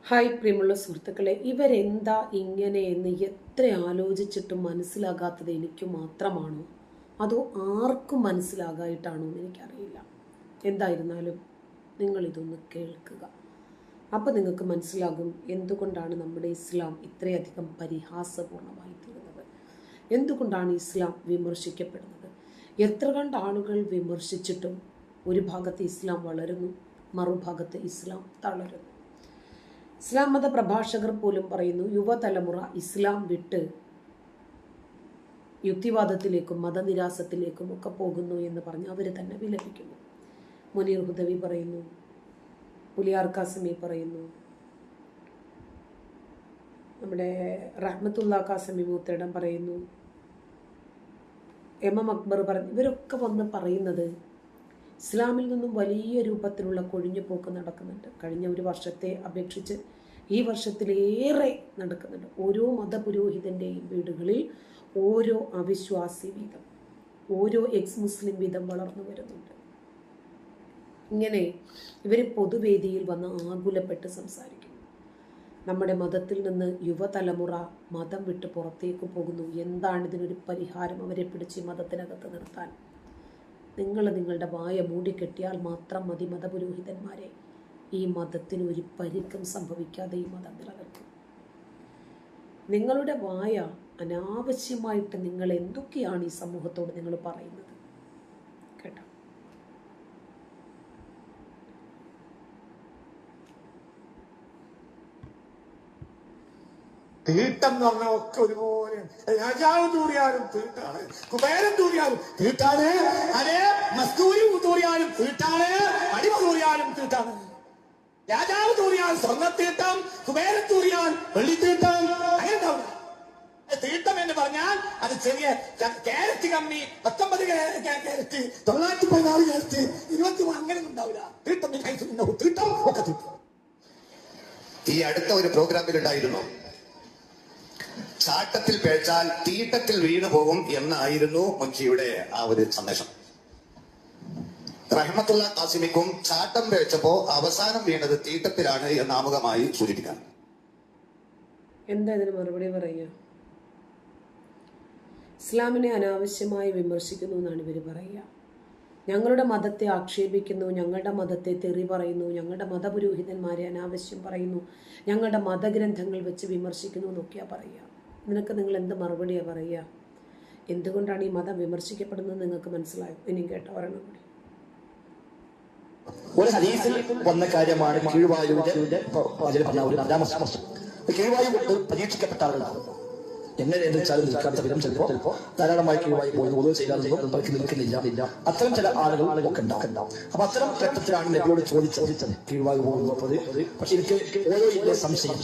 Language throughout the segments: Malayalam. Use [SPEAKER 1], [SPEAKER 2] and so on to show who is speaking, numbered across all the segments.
[SPEAKER 1] ഹായ് പ്രിയമുള്ള സുഹൃത്തുക്കളെ, ഇവരെന്താ ഇങ്ങനെയെന്ന് എത്ര ആലോചിച്ചിട്ടും മനസ്സിലാകാത്തത് എനിക്ക് മാത്രമാണോ അതോ ആർക്കും മനസ്സിലാകായിട്ടാണോ എന്ന് എനിക്കറിയില്ല. എന്തായിരുന്നാലും നിങ്ങളിതൊന്ന് കേൾക്കുക. അപ്പോൾ നിങ്ങൾക്ക് മനസ്സിലാകും എന്തുകൊണ്ടാണ് നമ്മുടെ ഇസ്ലാം ഇത്രയധികം പരിഹാസപൂർണമായി തീരുന്നത്, എന്തുകൊണ്ടാണ് ഇസ്ലാം വിമർശിക്കപ്പെടുന്നത്. എത്ര കണ്ട് ആളുകൾ വിമർശിച്ചിട്ടും ഒരു ഭാഗത്ത് ഇസ്ലാം വളരുന്നു, മറുഭാഗത്ത് ഇസ്ലാം തളരുന്നു. ഇസ്ലാം മത പ്രഭാഷകർ പോലും പറയുന്നു യുവതലമുറ ഇസ്ലാം വിട്ട് യുക്തിവാദത്തിലേക്കും മതനിരാസത്തിലേക്കും ഒക്കെ പോകുന്നു എന്ന് പറഞ്ഞ് അവർ തന്നെ വിലപിക്കുന്നു. മുനീർ ഹുദവി പറയുന്നു, പുലിയാർ കാസിമി പറയുന്നു, നമ്മുടെ റഹ്മത്തുള്ള കാസിമി മൂത്തേടം പറയുന്നു, എം അക്ബർ പറഞ്ഞു. ഇവരൊക്കെ വന്ന് പറയുന്നത് ഇസ്ലാമിൽ നിന്നും വലിയ രൂപത്തിലുള്ള കൊഴിഞ്ഞുപോക്ക് നടക്കുന്നുണ്ട്. കഴിഞ്ഞ ഒരു വർഷത്തെ അപേക്ഷിച്ച് ഈ വർഷത്തിലേറെ നടക്കുന്നുണ്ട്. ഓരോ മതപുരോഹിതൻ്റെയും വീടുകളിൽ ഓരോ അവിശ്വാസി വീതം, ഓരോ എക്സ് മുസ്ലിം വീതം വളർന്നു വരുന്നുണ്ട്. ഇങ്ങനെ ഇവർ പൊതുവേദിയിൽ വന്ന് ആകുലപ്പെട്ട് സംസാരിക്കുന്നു. നമ്മുടെ മതത്തിൽ നിന്ന് യുവതലമുറ മതം വിട്ട് പുറത്തേക്ക് പോകുന്നു. എന്താണ് ഇതിനൊരു പരിഹാരം? അവരെ പിടിച്ച് മതത്തിനകത്ത് നിർത്താൻ നിങ്ങൾ നിങ്ങളുടെ വായ മൂടിക്കെട്ടിയാൽ മാത്രം മതി മതപുരോഹിതന്മാരെ. ഈ മതത്തിന് ഒരു പരിക്കും സംഭവിക്കാതെ ഈ മതം നിലനിൽക്കും. നിങ്ങളുടെ വായ അനാവശ്യമായിട്ട് നിങ്ങൾ എന്തൊക്കെയാണ് ഈ സമൂഹത്തോട് നിങ്ങൾ പറയുന്നത് കേട്ടോ.
[SPEAKER 2] തീട്ടം എന്ന് പറഞ്ഞാൽ ഒക്കെ ഒരുപോലെ. രാജാവ് തൂറിയാലും തീട്ടാണ്, കുബേരൻ തൂറിയാലും തീട്ടാണ്, അതേ മസ്തൂരി തൂറിയാലും തീട്ടാണ്, അടിമ തൂറിയാലും തീട്ടാണ്. രാജാവ് തൂറിയാൽ സ്വർണ്ണത്തീട്ടം, കുബേരൻ തൂറിയാൽ വെള്ളിത്തീട്ടം, അങ്ങനെ ഉണ്ടാവില്ല. തീട്ടം എന്ന് പറഞ്ഞാൽ അത് ചെറിയ ക്യാരറ്റ് കമ്മി 19 ക്യാരറ്റ്, 914 ക്യാരറ്റ്, 20 അങ്ങനെ ഉണ്ടാവില്ല. തീട്ടം തീട്ടം ഒക്കെ തീട്ടം.
[SPEAKER 3] ഈ അടുത്ത ഒരു പ്രോഗ്രാമിൽ ഉണ്ടായിരുന്നു, ചാട്ടത്തിൽ പേച്ചാൽ തീട്ടത്തിൽ വീണു പോകും എന്നായിരുന്നു മുൻഷിയുടെ ആ ഒരു സന്ദേശം. റഹ്മത്തുള്ള കാസിമിക്കും ചാട്ടം പേച്ചപ്പോ അവസാനം വീണത് തീട്ടത്തിലാണ് എന്ന് ആമുഖമായി സൂചിപ്പിക്കാം.
[SPEAKER 1] എന്താ ഇതിന് മറുപടി പറയുക? ഇസ്ലാമിനെ അനാവശ്യമായി വിമർശിക്കുന്നു എന്നാണ് ഇവർ പറയുക. ഞങ്ങളുടെ മതത്തെ ആക്ഷേപിക്കുന്നു, ഞങ്ങളുടെ മതത്തെ തെറി പറയുന്നു, ഞങ്ങളുടെ മതപുരോഹിതന്മാരെ അനാവശ്യം പറയുന്നു, ഞങ്ങളുടെ മതഗ്രന്ഥങ്ങൾ വെച്ച് വിമർശിക്കുന്നു എന്നൊക്കെയാണ് പറയുക. നിനക്ക് നിങ്ങൾ എന്ത് മറുപടിയാണ് പറയുക? എന്തുകൊണ്ടാണ് ഈ മതം വിമർശിക്കപ്പെടുന്നത് നിങ്ങൾക്ക് മനസ്സിലായോ? ഇനിയും കേട്ടോ ഒരെണ്ണം കൂടി.
[SPEAKER 4] ഒരു ഹദീസിൽ വന്ന കാര്യമാണ് കീഴ്വായുവിന്റെ കീഴ്വായു കൊണ്ട് പരീക്ഷിക്കപ്പെട്ട ആളുകളാണ്. എങ്ങനെ എന്ന് വെച്ചാൽ നിൽക്കാത്ത വിധം ചിലപ്പോ ധാരാളമായി കീഴ്വായി പോയി ഒന്നും ചെയ്യാനൊന്നും നിൽക്കുന്നില്ല. അത്തരം ചില ആളുകൾ ഒക്കെ ഉണ്ടാവും. അപ്പൊ അത്തരം ഘട്ടത്തിലാണ് നബിയോട് ചോദിച്ചത് കീഴ്വായു പോകുന്നത്. പക്ഷെ എനിക്ക് ഓരോ ഇല്ലേ സംശയം,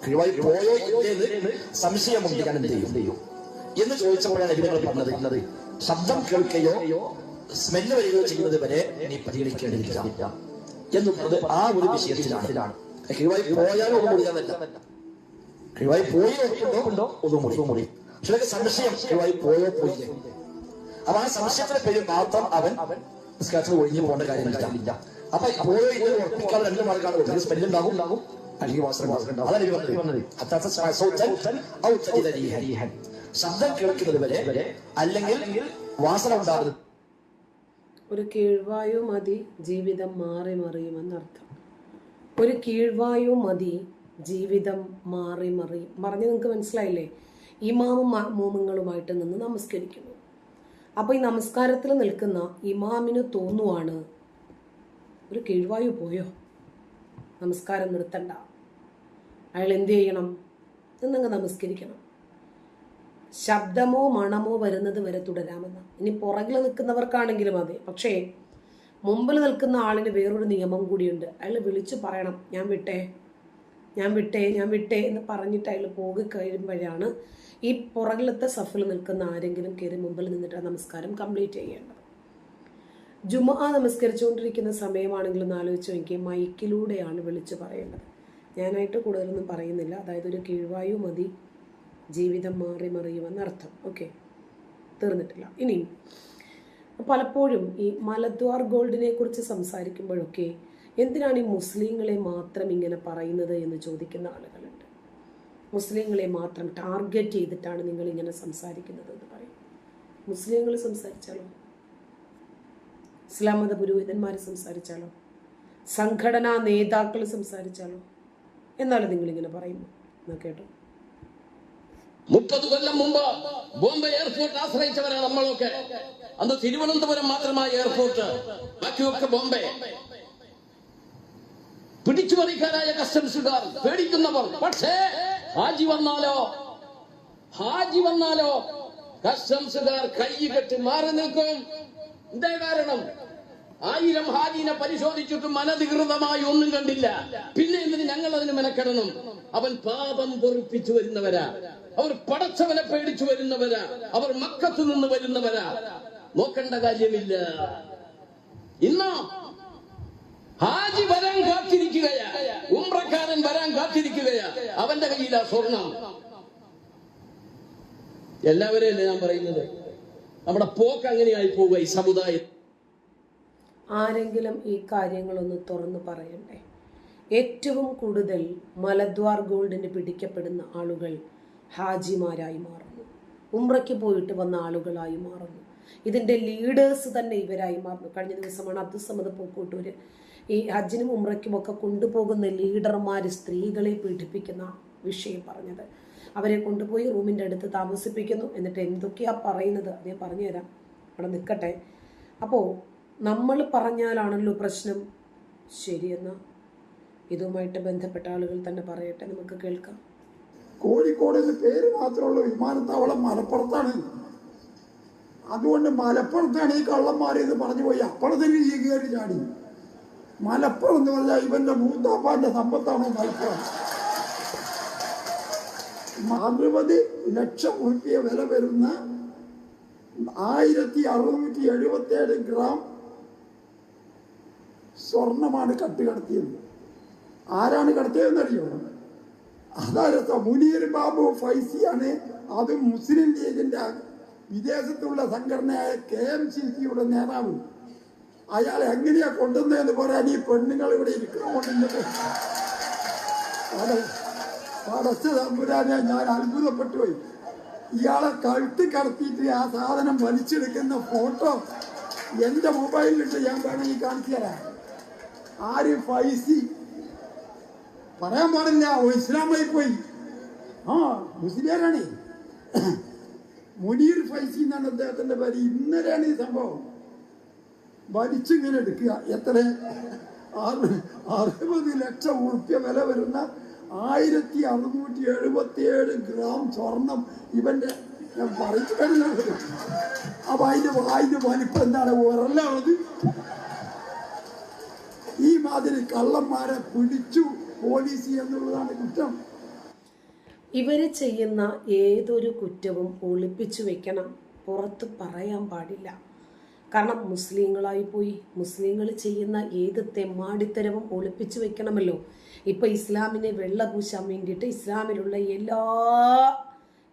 [SPEAKER 4] കീഴ്വായു പോയോ ഇല്ലെന്ന് സംശയമുണ്ട്, ഞാൻ എന്ത് ചെയ്യും എന്ന് ചോദിച്ചപ്പോഴാണ് നബികൾ പറഞ്ഞത്, ശബ്ദം കേൾക്കുകയോ സ്മെല്ല് വരികയോ ചെയ്യുന്നത് വരെ നീ പരിഗണിക്കേണ്ടതില്ല എന്നുള്ളത് ആ ഒരു വിഷയത്തിലാണ്. കീഴ്വായി പോയാലും ഒന്നും മുറിയാന്നല്ല, കീഴ്വായി പോയി നോക്കുന്നുണ്ടോ ഒന്നും മുറി. പക്ഷെ സംശയം കീഴ്വായി പോയോ പോയില്ലേ. അപ്പൊ ആ സംശയത്തിന്റെ പേര് മാത്രം അവൻ നിസ്കാരത്തിൽ ഒഴിഞ്ഞു പോകേണ്ട കാര്യമില്ല. അപ്പൊ പോയോ ഇത് ഉറപ്പിക്കാതെ രണ്ട് മാർഗമാണ്. സ്മെല്ല് ഉണ്ടാകും, അല്ലെങ്കിൽ വാസന ഉണ്ടാകും. അതാണ് ശബ്ദം കേൾക്കുന്നത് വരെ അല്ലെങ്കിൽ വാസന ഉണ്ടാകുന്നത്.
[SPEAKER 1] ഒരു കീഴ്വായു മതി ജീവിതം മാറി മറിയുമെന്നർത്ഥം. ഒരു കീഴ്വായു മതി ജീവിതം മാറി മറിയും. പറഞ്ഞ് നിങ്ങൾക്ക് മനസ്സിലായില്ലേ? ഇമാമും മഅ്മൂമുകളുമായിട്ട് നിന്ന് നമസ്കരിക്കുന്നു. അപ്പോൾ ഈ നമസ്കാരത്തിൽ നിൽക്കുന്ന ഇമാമിന് തോന്നുവാണ് ഒരു കീഴ്വായു പോയോ, നമസ്കാരം നിർത്തണ്ട, അയാൾ എന്ത് ചെയ്യണം? എന്നങ്ങ് നമസ്കരിക്കണം. ശബ്ദമോ മണമോ വരുന്നത് വരെ തുടരാമെന്ന്. ഇനി പുറകിൽ നിൽക്കുന്നവർക്കാണെങ്കിലും അതെ. പക്ഷേ മുമ്പിൽ നിൽക്കുന്ന ആളിന് വേറൊരു നിയമം കൂടിയുണ്ട്. അയാൾ വിളിച്ചു പറയണം, ഞാൻ വിട്ടേ എന്ന് പറഞ്ഞിട്ട് അയാൾ പോയി കഴിയുമ്പോഴാണ് ഈ പുറകിലത്തെ സഫിൽ നിൽക്കുന്ന ആരെങ്കിലും കയറി മുമ്പിൽ നിന്നിട്ട് നമസ്കാരം കംപ്ലീറ്റ് ചെയ്യേണ്ടത്. ജുമുഅ നമസ്കരിച്ചുകൊണ്ടിരിക്കുന്ന സമയമാണെങ്കിലും ഒന്ന് ആലോചിച്ച് നോക്കി, മൈക്കിലൂടെയാണ് വിളിച്ചു പറയേണ്ടത്. ഞാനായിട്ട് കൂടുതലൊന്നും പറയുന്നില്ല. അതായത് ഒരു കീഴ്വായു മതി ജീവിതം മാറി മറിയുമെന്നർത്ഥം. ഓക്കെ, തീർന്നിട്ടില്ല. ഇനി പലപ്പോഴും ഈ മലദ്വാർ ഗോൾഡിനെ കുറിച്ച് സംസാരിക്കുമ്പോഴൊക്കെ എന്തിനാണ് ഈ മുസ്ലിങ്ങളെ മാത്രം ഇങ്ങനെ പറയുന്നത് എന്ന് ചോദിക്കുന്ന ആളുകളുണ്ട്. മുസ്ലിങ്ങളെ മാത്രം ടാർഗറ്റ് ചെയ്തിട്ടാണ് നിങ്ങൾ ഇങ്ങനെ സംസാരിക്കുന്നത് എന്ന് പറയും. മുസ്ലിങ്ങൾ സംസാരിച്ചാലോ? ഇസ്ലാം മത പുരോഹിതന്മാർ സംസാരിച്ചാലോ? സംഘടനാ നേതാക്കൾ സംസാരിച്ചാലോ? എന്നാലും നിങ്ങളിങ്ങനെ പറയുമോ? എന്നാ കേട്ടോ.
[SPEAKER 5] 30 കൊല്ലം മുമ്പ് ബോംബെ എയർപോർട്ട് ആശ്രയിച്ചവരാണ് നമ്മളൊക്കെ. അന്ന് തിരുവനന്തപുരം മാത്രമായ എയർപോർട്ട്, ബാക്കിയൊക്കെ ബോംബെ. പിടിച്ചുപറിക്കാരായ കസ്റ്റംസുകാർ, പേടിക്കുന്നവർ. പക്ഷേ ഹാജി വന്നാലോ കസ്റ്റംസുകാർ കൈ കെട്ടി മാറി നിൽക്കും. എന്താ കാരണം? 1000 ഹാജിനെ പരിശോധിച്ചിട്ടും അനധികൃതമായി ഒന്നും കണ്ടില്ല. പിന്നെ എന്തിന് ഞങ്ങൾ അതിന് മെനക്കെടണം? അവൻ പാപം പൊറിപ്പിച്ചു വരുന്നവരാ, അവർ പടച്ചവനെ പേടിച്ചു വരുന്നവരാ, അവർ മക്കത്തു നിന്ന് വരുന്നവരാ. നോക്കേണ്ട കാര്യമില്ല. ഇന്ന് ഹാജി വരാൻ കാത്തിരിക്കുകയാ, ഉംറക്കാരൻ വരാൻ കാത്തിരിക്കുകയാ. അവന്റെ കയ്യിലാ സ്വർണം. എല്ലാവരെയും ഞാൻ പറയുന്നത്, നമ്മുടെ പോക്ക് അങ്ങനെയായി പോവുക ഈ സമുദായം.
[SPEAKER 1] ആരെങ്കിലും ഈ കാര്യങ്ങളൊന്ന് തുറന്നു പറയണ്ടേ? ഏറ്റവും കൂടുതൽ മലദ്വാർ ഗോൾഡിന് പിടിക്കപ്പെടുന്ന ആളുകൾ ഹാജിമാരായി മാറുന്നു, ഉംറയ്ക്ക് പോയിട്ട് വന്ന ആളുകളായി മാറുന്നു. ഇതിൻ്റെ ലീഡേഴ്സ് തന്നെ ഇവരായി മാറുന്നു. കഴിഞ്ഞ ദിവസമാണ് അബ്ദുസമദ് പൂക്കോട്ടൂര് ഈ ഹജ്ജിനും ഉംറയ്ക്കും ഒക്കെ കൊണ്ടുപോകുന്ന ലീഡർമാർ സ്ത്രീകളെ പീഡിപ്പിക്കുന്ന വിഷയം പറഞ്ഞത്. അവരെ കൊണ്ടുപോയി റൂമിൻ്റെ അടുത്ത് താമസിപ്പിക്കുന്നു. എന്നിട്ട് എന്തൊക്കെയാ പറയുന്നത് അത് ഞാൻ പറഞ്ഞുതരാം, അവിടെ നിൽക്കട്ടെ. അപ്പോൾ നമ്മൾ പറഞ്ഞാലാണല്ലോ പ്രശ്നം. ശരിയെന്നാ ഇതുമായിട്ട് ബന്ധപ്പെട്ട ആളുകൾ തന്നെ പറയട്ടെ, നമുക്ക് കേൾക്കാം.
[SPEAKER 2] കോഴിക്കോട് എന്ന് പേര് മാത്രമുള്ള വിമാനത്താവളം മലപ്പുറത്താണ്. അതുകൊണ്ട് മലപ്പുറത്താണ് ഈ കള്ളന്മാർ എന്ന് പറഞ്ഞു പോയി അപ്പുറത്തേക്ക് കയറി ചാടി. മലപ്പുറം എന്ന് പറഞ്ഞാൽ ഇവന്റെ മൂത്താപ്പാന്റെ സമ്പത്താണോ മലപ്പുറം? 60 ലക്ഷം ഉറുപ്പിക വില വരുന്ന 1677 ഗ്രാം സ്വർണമാണ് കടത്തിയത്. ആരാണ് കടത്തിയതെന്നറിയോ? അതായത് മുനീർ ബാബു ഫൈസിയാണ്. അത് മുസ്ലിം ലീഗിന്റെ വിദേശത്തുള്ള സംഘടനയായ KMCC-യുടെ നേതാവ്. അയാൾ എങ്ങനെയാ കൊണ്ടുവന്നതെന്ന് പറയാൻ ഈ പെണ്ണുങ്ങൾ ഇവിടെ ഇരിക്കണമെന്നുണ്ട്. പടച്ച തമ്പുരാനെ, ഞാൻ അത്ഭുതപ്പെട്ടു പോയി. ഇയാളെ കഴുത്ത് കടത്തിയിട്ട് ആ സാധനം വലിച്ചെടുക്കുന്ന ഫോട്ടോ എന്റെ മൊബൈലിലിട്ട് ഞാൻ വേണമെങ്കിൽ കാണിച്ചു തരാം. ആര്? ഫൈസി. പറയാൻ പാടില്ല, ഇസ്ലാമായി പോയി. മുസ്ലിയാരാണ്. മുനീർ ഫൈസി എന്നാണ് അദ്ദേഹത്തിന്റെ പേര്. ഇന്നലെയാണ് ഈ സംഭവം. വലിച്ചിങ്ങനെ എടുക്കുക. എത്ര? 60 ലക്ഷം ഉറുപ്പ്യ വില വരുന്ന 1677 ഗ്രാം സ്വർണം ഇവന്റെ പറിച്ചു കഴിഞ്ഞത്. അപ്പൊ അതിന്റെ വലിപ്പം എന്താണ്? ഉറലാണത്. ഈ മാതിരി കള്ളന്മാരെ പിടിച്ചു പോലീസ് എന്നുള്ളതാണ് കുറ്റം.
[SPEAKER 1] ഇവര് ചെയ്യുന്ന ഏതൊരു കുറ്റവും ഒളിപ്പിച്ചു വെക്കണം, പുറത്ത് പറയാൻ പാടില്ല. കാരണം മുസ്ലിങ്ങളായി പോയി. മുസ്ലിങ്ങൾ ചെയ്യുന്ന ഏത് തെമ്മാടിത്തരവും ഒളിപ്പിച്ചു വെക്കണമല്ലോ. ഇപ്പൊ ഇസ്ലാമിനെ വെള്ളപൂശാൻ വേണ്ടിയിട്ട് ഇസ്ലാമിലുള്ള എല്ലാ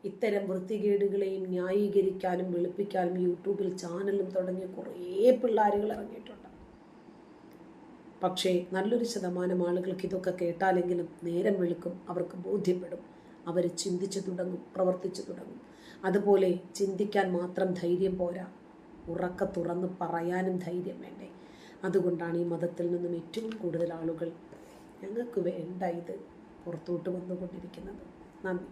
[SPEAKER 1] ഇത്തരം വൃത്തികേടുകളെയും ന്യായീകരിക്കാനും വെളുപ്പിക്കാനും യൂട്യൂബിൽ ചാനലും തുടങ്ങിയ കുറേ പിള്ളേരുകൾ ഇറങ്ങിയിട്ടുണ്ട്. പക്ഷേ നല്ലൊരു ശതമാനം ആളുകൾക്ക് ഇതൊക്കെ കേട്ടാലെങ്കിലും നേരം വെളുക്കും, അവർക്ക് ബോധ്യപ്പെടും. അവർ ചിന്തിച്ചു തുടങ്ങും, പ്രവർത്തിച്ചു തുടങ്ങും. അതുപോലെ ചിന്തിക്കാൻ മാത്രം ധൈര്യം പോരാ, ഉറക്കെ തുറന്ന് പറയാനും ധൈര്യം വേണ്ടേ? അതുകൊണ്ടാണ് ഈ മതത്തിൽ നിന്നും ഏറ്റവും കൂടുതൽ ആളുകൾ ഞങ്ങൾക്ക് വേണ്ട ഇത് പുറത്തോട്ട് വന്നുകൊണ്ടിരിക്കുന്നത്. നന്ദി.